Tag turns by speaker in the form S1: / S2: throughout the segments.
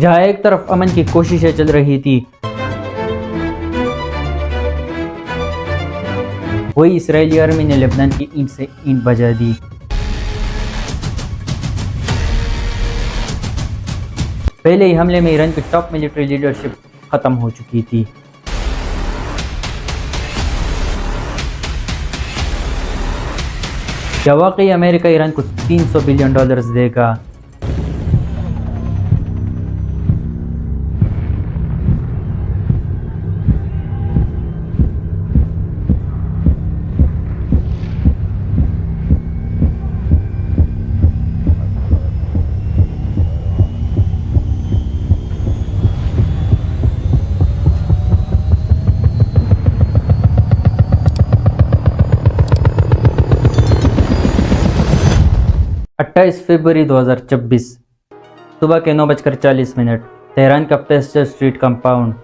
S1: جہاں ایک طرف امن کی کوششیں چل رہی تھی، وہی اسرائیلی آرمی نے لبنان کی اینٹ سے اینٹ بجا دی۔ پہلے ہی حملے میں ایران کی ٹاپ ملٹری لیڈرشپ ختم ہو چکی تھی۔ کیا واقعی امریکہ ایران کو $300 بلین دے گا؟ فروری 2024 صبح کے 9:40 تہران کا پیسٹر اسٹریٹ کمپاؤنڈ۔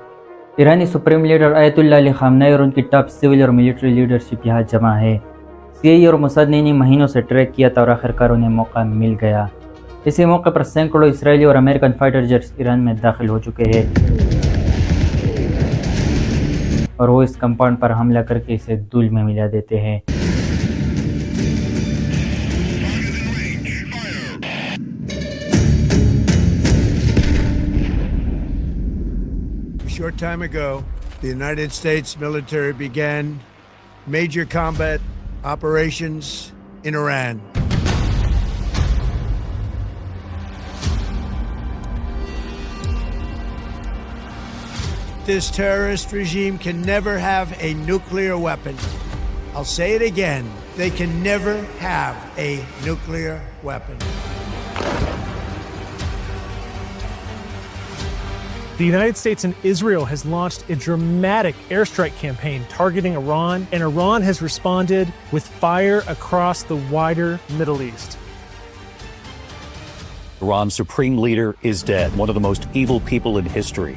S1: ایرانی سپریم لیڈر آیت اللہ علی خامنہ ای اور ان کی ٹاپ سول اور ملٹری لیڈرشپ یہاں جمع ہے۔ CIA اور موساد نے انہیں مہینوں سے ٹریک کیا تھا اور آخرکار انہیں موقع مل گیا۔ اسی موقع پر سینکڑوں اسرائیلی اور امریکن فائٹر جیٹس ایران میں داخل ہو چکے ہیں اور وہ اس کمپاؤنڈ پر حملہ کر کے اسے دھول میں ملا دیتے ہیں۔
S2: A short time ago, the United States military began major combat operations in Iran. This terrorist regime can never have a nuclear weapon. I'll say it again, they can never have a nuclear weapon.
S3: The United States and Israel has launched a dramatic airstrike campaign targeting Iran, and Iran has responded with fire across the wider Middle East.
S4: Iran's supreme leader is dead, one of the most evil people in history.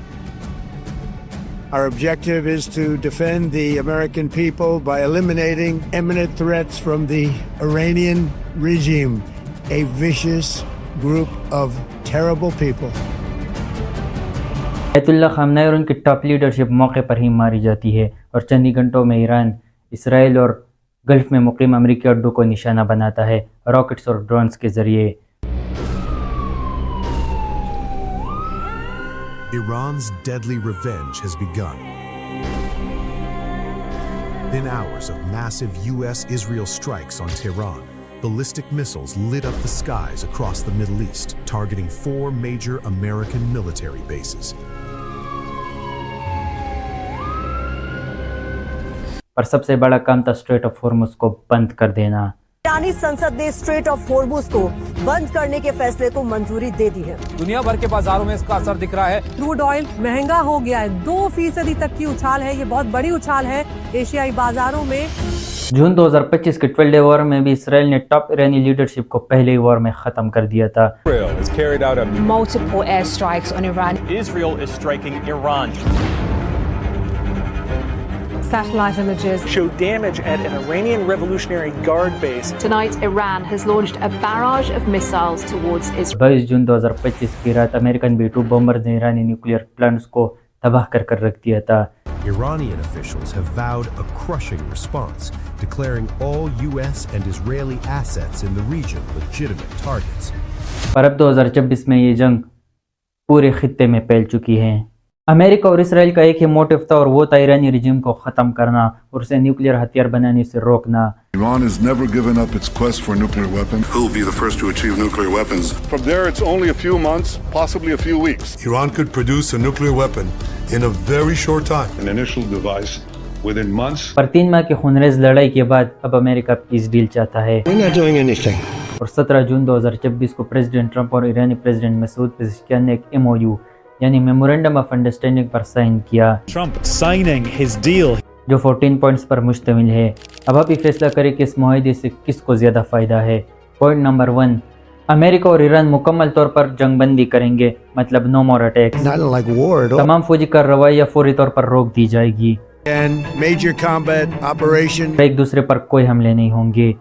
S2: Our objective is to defend the American people by eliminating imminent threats from the Iranian regime, a vicious group of terrible people.
S1: آیت اللہ خامنہ ای اور ان کی top leadership موقع پر ہی ماری جاتی ہے اور چند ہی گھنٹوں میں ایران اسرائیل اور گلف میں مقیم امریکی اڈوں کو نشانہ بناتا ہے راکٹس اور ڈرونز کے ذریعے۔
S5: Iran's deadly revenge has begun. In hours of massive US-Israel strikes on Tehran, ballistic missiles lit up the skies across the Middle East, targeting 4 major American military bases.
S1: پر سب سے بڑا کام تھا اسٹریٹ آف ہارمز کو بند کر دینا۔
S6: ایرانی سنسد نے street of harms کو بند کرنے کے فیصلے کو منظوری دے دی ہے۔
S7: دنیا بھر کے بازاروں میں اس کا اثر دکھ رہا ہے۔
S6: کروڈ آئل مہنگا ہو گیا ہے، 2% تک کی اچھال ہے، یہ بہت بڑی اچھال ہے ایشیائی بازاروں میں۔
S1: جون 2025 کے 12 ڈے وار میں بھی اسرائیل نے ٹاپ ایرانی لیڈرشپ کو پہلے ہی وار میں ختم کر دیا تھا۔
S8: Multiple airstrikes on Iran.
S9: Israel is striking Iran.
S8: Satellite images
S9: Show damage at an Iranian Revolutionary Guard base.
S8: tonight. Iran has launched a barrage of missiles towards Israel.
S1: 22 جون 2025 کی رات امریکن B-2 بومبرز نے ایرانی نیوکلیئر پلانٹس کو تباہ کر رکھ دیا تھا۔
S5: Iranian officials have vowed a crushing response, declaring all US and Israeli assets in the region legitimate targets.
S1: پر اب 2026 میں یہ جنگ پورے خطے میں پھیل چکی ہے۔ امریکہ اور اسرائیل کا ایک ہی موٹیو تھا اور وہ تھا ایرانی رجیم کو ختم کرنا اور اسے نیوکلیئر ہتھیار بنانے سے روکنا۔
S10: Iran has never given up its quest for a nuclear weapon.
S11: Who will be the first to achieve nuclear weapons?
S10: From there, it's only a few months, possibly a few weeks.
S11: Iran could produce a nuclear weapon in a very short time.
S10: An initial device within months.
S1: پر 3 ماہ کی خونریز لڑائی کے بعد اب امریکہ پیس deal چاہتا ہے۔
S2: We're not doing anything.
S1: اور 17 جون 2026 کو پریزیڈنٹ ٹرمپ اور ایرانی پریزیڈنٹ مسعود پزشکیان نے ایک MOU یعنی میمورینڈم آف انڈرسٹینڈنگ پر سائن کیا،
S9: Trump signing his deal.
S1: جو 14 پوائنٹس پر مشتمل ہے۔ اب آپ یہ فیصلہ کریں کہ اس معاہدے سے کس کو زیادہ فائدہ ہے۔ پوائنٹ نمبر 1، امریکہ اور ایران مکمل طور پر جنگ بندی کریں گے، مطلب نو مور attacks.
S2: Not like war at all.
S1: تمام فوجی کارروائیاں فوری طور پر روک دی جائے گی
S2: And major combat operation.
S1: ایک دوسرے پر کوئی حملے نہیں ہوں گے۔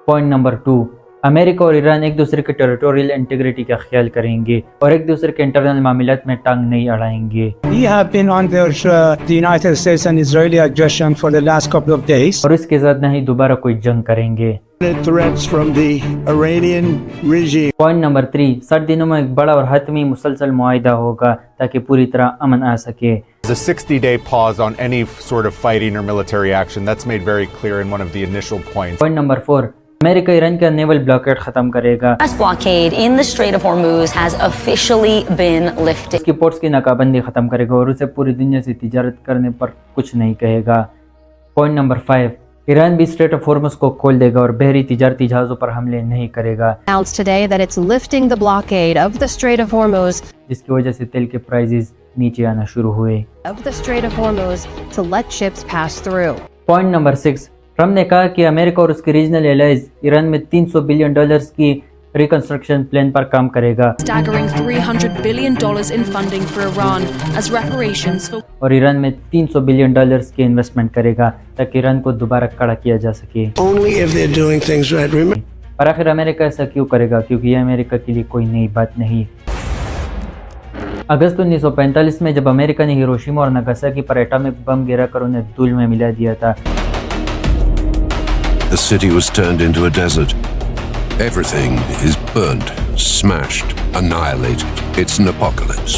S1: پوائنٹ نمبر 2، امریکہ اور ایران ایک دوسرے کے ٹیریٹوریل انٹیگریٹی کا خیال کریں گے اور ایک دوسرے کے انٹرنل معاملات میں ٹانگ نہیں اڑائیں گے.
S12: We have been under the United States and Israeli aggression for the last couple of days.
S1: اور اس کے ساتھ نہ ہی دوبارہ کوئی جنگ کریں گے.
S2: Threats from the Iranian regime.
S1: Point number 3، 60 دنوں میں ایک بڑا اور حتمی مسلسل معاہدہ ہوگا تاکہ پوری طرح امن آ سکے.
S13: A 60-day pause on any sort of fighting or military action. That's made very clear in one of the initial points.
S1: Point number 4، امریکہ ایران کا نیول بلاکیڈ ختم کرے گا.
S14: blockade in the Strait of Hormuz has officially been lifted.
S1: اس کی ports کی ناکابندی ختم کرے گا اور اسے پوری دنیا سے تجارت کرنے پر کچھ نہیں کہے گا. پوائنٹ نمبر 5، ایران بھی اسٹریٹ آف ہارمز کو کھول دے گا اور بحری تجارتی جہازوں پر حملے نہیں کرے گا.
S15: Announced today that it's lifting the blockade of the Strait of Hormuz.
S1: جس کی وجہ سے تیل کے پرائزز نیچے آنا شروع ہوئے.
S15: Of the Strait of Hormuz to let ships pass through.
S1: Point number 6، Trump نے کہا کہ امریکہ اور اس کے ریجنل الائز ایران میں $300 بلین کی ریکنسٹرکشن پلان پر کام کرے گا.
S16: Staggering $300 billion in funding for Iran as reparations for.
S1: اور ایران میں $300 بلین کی انویسٹمنٹ کرے گا تاکہ ایران کو دوبارہ کھڑا کیا جا سکے.
S2: Only if they're doing things right.
S1: پر آخر امریکہ ایسا کیوں کرے گا؟ کیونکہ یہ امریکہ کے لیے کوئی نئی بات نہیں. اگست 1945 میں جب امریکہ نے ہیروشیما اور ناگاساکی پر ایٹامک بم گرا کر انہیں دھول میں ملا دیا تھا.
S17: The city was turned into a desert. Everything is burnt, smashed, annihilated. It's an apocalypse.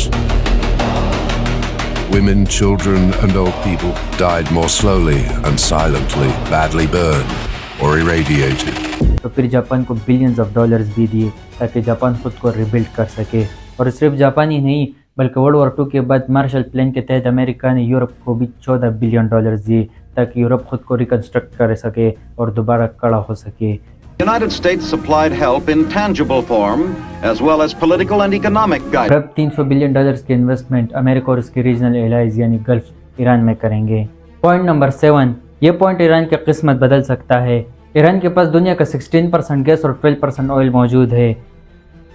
S17: Women, children, and old people died more slowly and silently, badly burned or irradiated.
S1: تو پھر جاپان کو بلینز آف ڈالرز بھی دیے تاکہ Japan خود کو rebuild کر سکے. اور صرف جاپان ہی نہیں بلکہ ورلڈ وار 2 کے بعد مارشل پلان کے تحت امریکہ نے یورپ کو بھی $14 بلین دیے تاکہ یورپ خود کو ریکنسٹرکٹ کر سکے اور دوبارہ کھڑا ہو سکے.
S18: United States supplied help in tangible form as well as political and economic guidance.
S1: اب $300 بلین کی انویسٹمنٹ امریکہ اور اس کے ریجنل الائز یعنی گلف ایران میں کریں گے. پوائنٹ نمبر 7، یہ پوائنٹ ایران کی قسمت بدل سکتا ہے. ایران کے پاس دنیا کا 16% گیس اور 12% آئل موجود ہے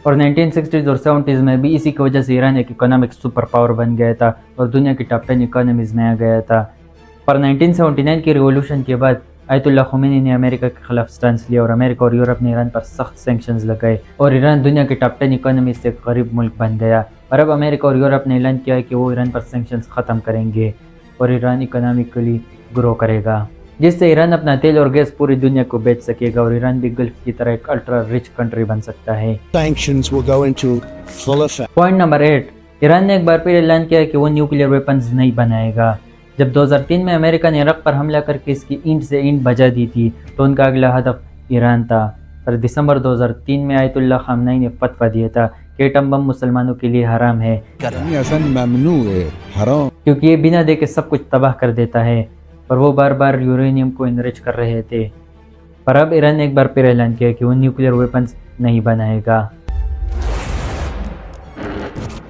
S1: اور 1960s اور 70s میں بھی اسی کی وجہ سے ایران ایک اکنامک سپر پاور بن گیا تھا اور دنیا کی ٹاپ 10 اکانومیز میں آ گیا تھا. پر 1979 کی ریولوشن کے بعد آیت اللہ خمینی نے امریکہ کے خلاف سٹانس لیا اور امریکہ اور یورپ نے ایران پر سخت سینکشنز لگائے اور ایران دنیا کے ٹاپ 10 اکانومی سے ایک غریب ملک بن گیا. اور اب امریکہ اور یورپ نے اعلان کیا ہے کہ وہ ایران پر سینکشنز ختم کریں گے اور ایران اکنامکلی گرو کرے گا جس سے ایران اپنا تیل اور گیس پوری دنیا کو بیچ سکے گا اور ایران بھی گلف کی طرح ایک الٹرا رچ کنٹری بن سکتا ہے.
S2: Sanctions will go into full effect.
S1: Point number 8، Iran نے ایک بار پھر اعلان کیا کہ وہ نیوکلیئر ویپنز نہیں بنائے گا. جب 2003 میں امریکہ نے عراق پر حملہ کر کے اس کی اینٹ سے اینٹ بجا دی تھی تو ان کا اگلا ہدف ایران تھا. پر دسمبر 2003 میں آیت اللہ خامنئی نے فتویٰ دیا تھا کہ ایٹم بم مسلمانوں کے لیے حرام ہے کیونکہ یہ بنا دے کے سب کچھ تباہ کر دیتا ہے. پر وہ بار بار یورینیم کو انریچ کر رہے تھے. پر اب ایران نے ایک بار پھر اعلان کیا کہ وہ نیوکلیئر ویپنز نہیں بنائے گا.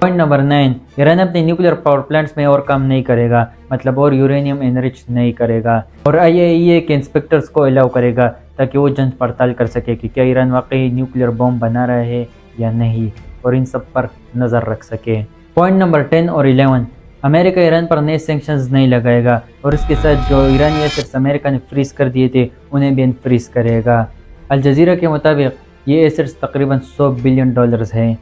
S1: پوائنٹ نمبر 9، ایران اپنے نیوکلیئر پاور پلانٹس میں اور کام نہیں کرے گا، مطلب اور یورینیم انریچ نہیں کرے گا اور IAEA کے انسپیکٹرز کو الاؤ کرے گا تاکہ وہ جانچ پڑتال کر سکے کہ کیا ایران واقعی نیوکلیئر بم بنا رہا ہے یا نہیں اور ان سب پر نظر رکھ سکے. پوائنٹ نمبر 10 اور 11، امریکہ ایران پر نئے سینکشنز نہیں لگائے گا اور اس کے ساتھ جو ایرانی ایسٹس امریکہ نے فریز کر دیے تھے انہیں بھی انفریز کرے گا. الجزیرہ کے مطابق یہ ایسٹس تقریباً $100 بلین ہیں.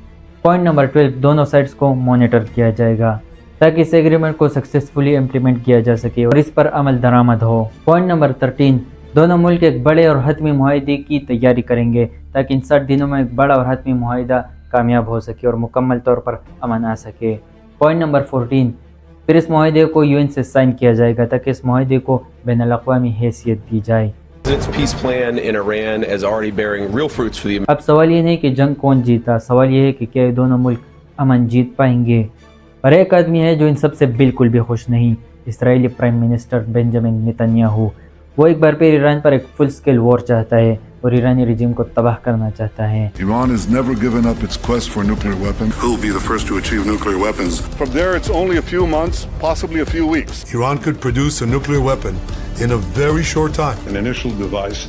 S1: پوائنٹ نمبر 12، دونوں سائڈز کو مانیٹر کیا جائے گا تاکہ اس ایگریمنٹ کو سکسیسفلی امپلیمنٹ کیا جا سکے اور اس پر عمل درآمد ہو. پوائنٹ نمبر 13، دونوں ملک ایک بڑے اور حتمی معاہدے کی تیاری کریں گے تاکہ ان 60 دنوں میں ایک بڑا اور حتمی معاہدہ کامیاب ہو سکے اور مکمل طور پر امن آ سکے. پوائنٹ نمبر 14، پھر اس معاہدے کو UN سے سائن کیا جائے گا تاکہ اس معاہدے کو بین الاقوامی حیثیت دی جائے. اب سوال یہ نہیں کہ جنگ کون جیتا، سوال یہ ہے کہ کیا دونوں ملک امن جیت پائیں گے. اور ایک آدمی ہے جو ان سب سے بالکل بھی خوش نہیں، اسرائیلی پرائم منسٹر بنجامن نیتنیاہو. وہ ایک بار پھر ایران پر ایک فل سکیل وار چاہتا ہے اور ایرانی رجیم کو تباہ کرنا چاہتا ہے.
S10: Iran has never given up its quest for nuclear weapons.
S11: Who will be the first to achieve nuclear weapons?
S10: From there, it's only a few months, possibly a few weeks.
S11: Iran could produce a nuclear weapon in a very short time.
S10: An initial device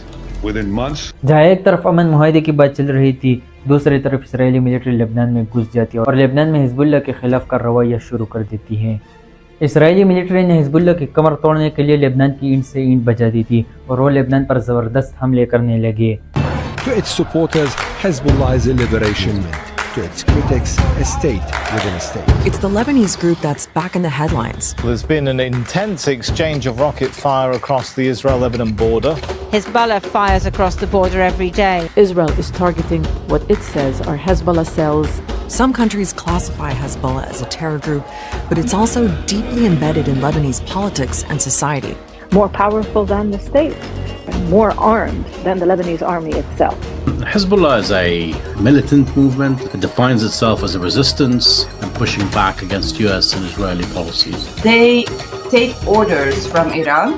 S10: within months.
S1: جہاں ایک طرف امن معاہدے کی بات چل رہی تھی، دوسری طرف اسرائیلی ملٹری لبنان میں گھس جاتی ہے اور لبنان میں حزب اللہ کے خلاف کا رویہ شروع کر دیتی ہے. اسرائیلی ملٹری نے حزب اللہ کی کمر توڑنے کے لیے لبنان کی اینٹ سے اینٹ بجا دی تھی اور وہ لبنان پر زبردست حملے کرنے لگے.
S19: To its supporters, Hezbollah is a liberation movement. To its critics, a state within a state.
S20: It's the Lebanese group that's back in the headlines.
S21: There's been an intense exchange of rocket fire across the Israel-Lebanon border.
S22: Hezbollah fires across the border every day.
S23: Israel is targeting what it says are Hezbollah cells.
S20: Some countries classify Hezbollah as a terror group, but it's also deeply embedded in Lebanese politics and society.
S24: More powerful than the state, and more armed than the Lebanese army itself.
S25: Hezbollah is a militant movement. It defines itself as a resistance and pushing back against US and Israeli policies.
S26: They take orders from Iran.